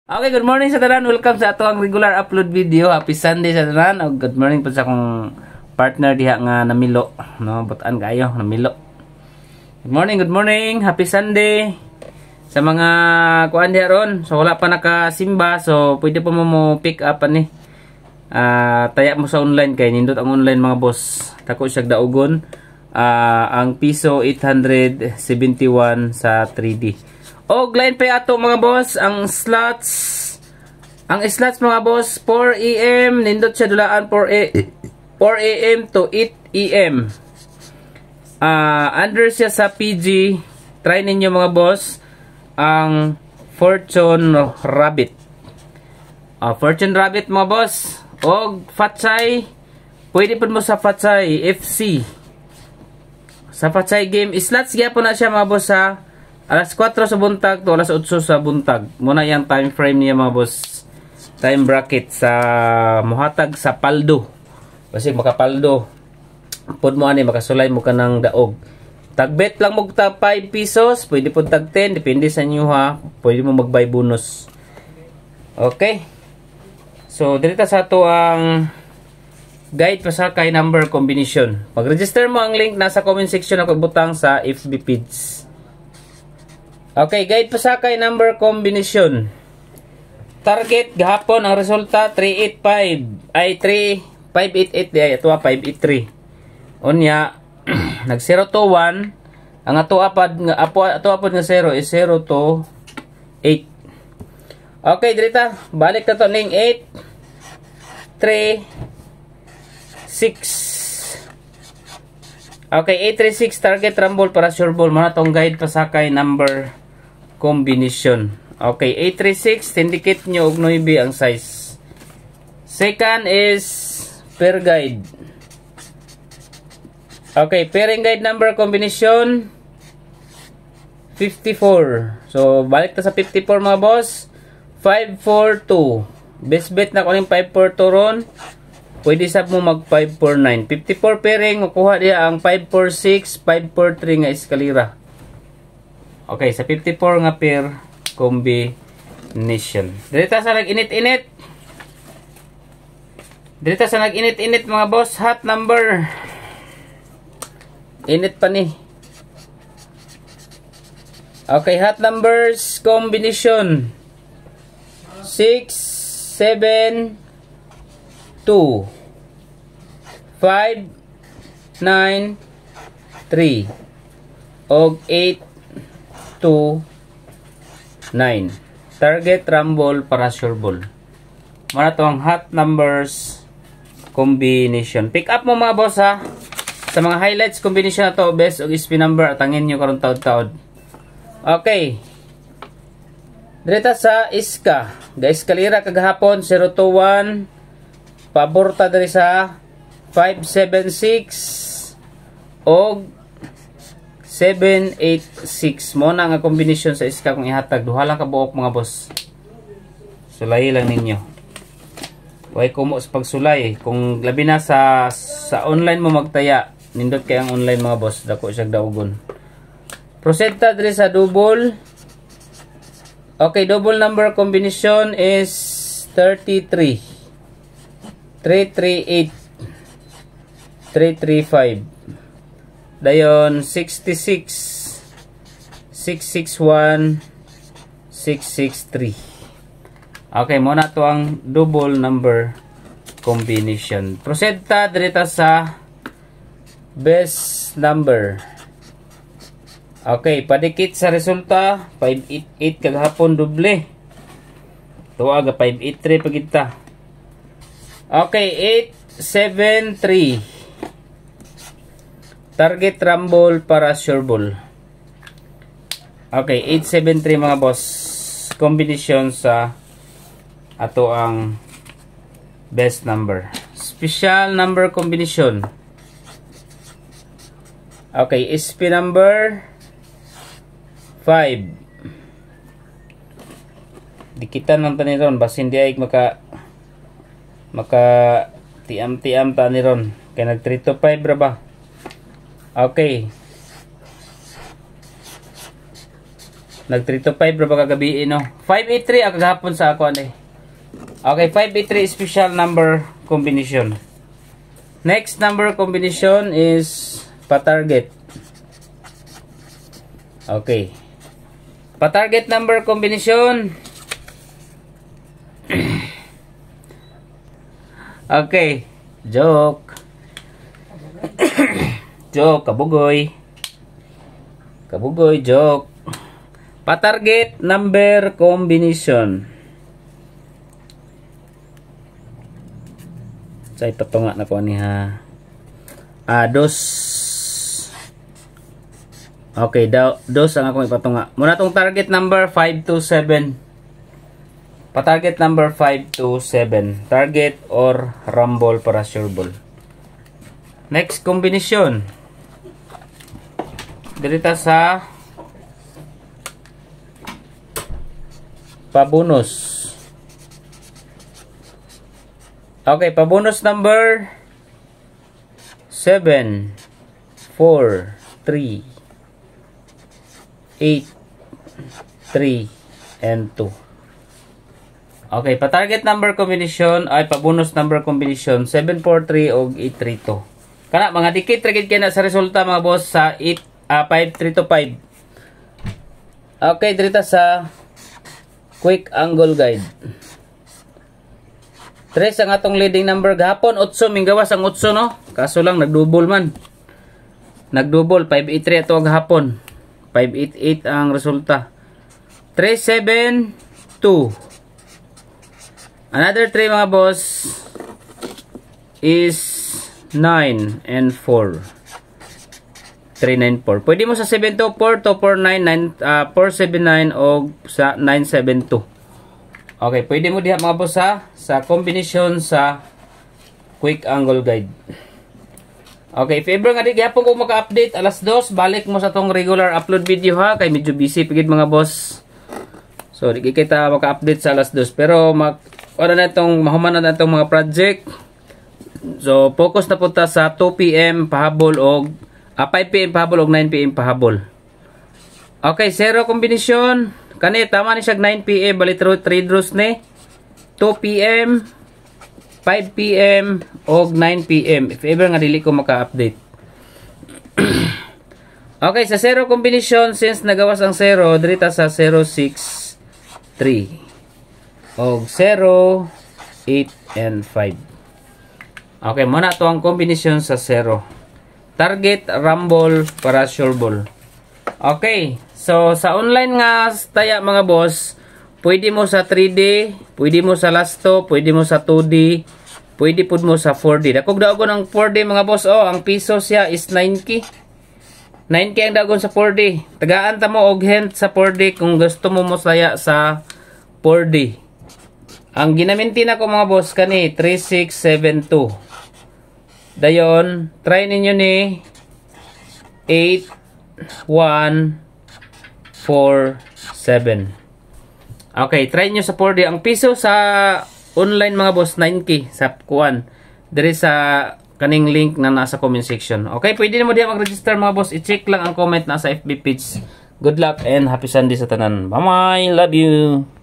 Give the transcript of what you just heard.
Okay, good morning sa tanan. Welcome sa ato ang regular upload video. Happy Sunday sa tanan. O good morning po sa akong partner diha nga namilo, no? Butan kayo, namilo. Good morning, good morning. Happy Sunday. Sa mga kuan diha ron, so wala pa nakasimba, so pwede po mo pick up ani. Taya mo sa online kay nindot ang online mga boss. Tako siya daugon. Ang piso 871 sa 3D. O line pa ato mga boss, ang slots mga boss 4 AM nindot siya dulaan 4 AM to 8 AM. Under siya sa PG. Try ninyo mga boss ang Fortune Rabbit. Fortune Rabbit mga boss. O Fatsay, pwede po mo sa Fatsay FC. Sa Fatsay game slots gyapon na siya mga boss sa alas 4 sa buntag to alas 8 sa buntag. Muna yung time frame niya mga boss. Time bracket sa muhatag sa paldo. Kasi makapaldo. Pud mo ani makasulay mo ka ng daog. Tagbet lang mo tag 5 pesos. Pwede po tag 10. Depende sa inyo ha. Pwede mo mag-buy bonus. Okay. So, dito sa ito ang guide pasakay number combination. Pag-register mo ang link nasa comment section ako butang sa FB page. Okay, guide pasakay number combination. Target gahapon ang resulta 385 ay 3588 di ay ito 583. Unya nag 0 to 1 ang ato apad nga nga 0 is 0 to 8. Okay, dirita balik na to ning 8 3 6. Okay, 836 target rumble para sure ball mo na tong guide pasakay number combination. Okay, 836 indicate nyo og 9 ang size. Second is pair guide. Okay, pairing guide number combination 54. So balik ta sa 54 mga boss. 542. Best bet na ko ning 542 ron. Pwede sab mo mag 549. 54 pairing makuha diya ang 546, 543 nga eskalera. Okay, sa 54 nga pair combination. Dito sa nag-init-init. Dito sa nag-init-init mga boss, hot number. Init pa ni. Okay, hot numbers combination. 6 7 2 5 9 3 og 8 2 9. Target rumble para sure ball. Muna to ang hot numbers combination. Pick up mo mga boss ha. Sa mga highlights combination na to, best og SP number atangin nyo karon taod-taod. Okay. Direta sa iska. Ga-eskalera kagahapon 0 to 1. Paborta diri sa 576 og 786 mo na nga combination sa iska kung ihatag duha lang ka buok mga boss. Sulay lang ninyo. Way kumo sa pagsulay kung labi na sa online mo magtaya nindot kay ang online mga boss dako siya daugon. Proceed ta diri sa double. Okay, double number combination is 33 338 335 dayon 66 661 663. Okay, muna to ang double number combination. Proceed ta direta sa best number. Okay, padikit sa resulta 588 kagahapon doble. Tuwa ga 583 pagita. Okay, 873 target rumble para sure ball. Okay, 873 mga boss. Combination sa ato ang best number. Special number combination. Okay, SP number 5. Dikitan lang tani ron basin di ay maka tiam-tiam tani ron. Kaya nag 3 to 5 ra ba? Okay. Nag 3 to 5 ra ba kagabi no? 583 ang kagahapon sa ako ani. Okay, 583 special number combination. Next number combination is pa-target. Okay. Pa-target number combination. Okay. Joke. Joke, kabugoy. Kabugoy, joke. Pa-target number combination. Say patunga na ko ni ha. Dos. Okay, dos ang akong ipatunga. Muna tong target number 527. Pa-target number 527. Target or rumble para sure ball. Next combination. Dirita sa pabonus. Okay, pabonus number 7, 4, 3, 8, 3, and 2. Okay, pa-target number combination ay pabonus number combination 743 o 832. Kana mga dikit ra gid kay na sa resulta mga boss sa 5325. Okay, dirita sa quick angle guide. 3 ang atong leading number gahapon, 8 minggawas ang 8 no. Kaso lang nagdouble man. Nagdouble 583 ato gahapon. 588 ang resulta. 372. Another 3 mga boss is 9 and 4. 394. Pwede mo sa 724, 249, 479 o sa 972. Okay, pwede mo diha mga boss sa combination sa quick angle guide. Okay, if ever nga di gyapon ko maka-update alas 2, balik mo sa tong regular upload video ha, kay medyo busy pigid mga boss. So di kita maka-update sa alas 2 pero wala na itong mahuman na itong mga project. So focus na punta sa 2 PM pahabol o 5 PM pahabol o 9 PM pahabol. Okay, zero combination. Kani tama ni siya 9 PM bali 3 draws ni 2 PM 5 PM o 9 PM if ever nga dili ko maka-update. Okay, sa zero combination since nagawas ang zero dirita sa 063 o 0 8 and 5. Okay, muna to ang combination sa zero. Target, rumble, para sure ball. Okay, so sa online nga taya mga boss, pwede mo sa 3D, pwede mo sa lasto, pwede mo sa 2D, pwede pud mo sa 4D. Dakog dagon ang 4D mga boss. Oh, ang piso siya is 9K. 9K ang dagon sa 4D. Tagaan ta mo og hint sa 4D kung gusto mo mosaya sa 4D. Ang ginaminti na ko mga boss kani 3672. Dayon, try ninyo ni 8147. Okay, try nyo sa 4D. Ang piso sa online mga boss 9K sa kuan. Diri sa kaning link na nasa comment section. Okay, pwede na mo diha mag-register mga boss. I-check lang ang comment nasa FB page. Good luck and happy Sunday sa tanan. Bye-bye. Love you.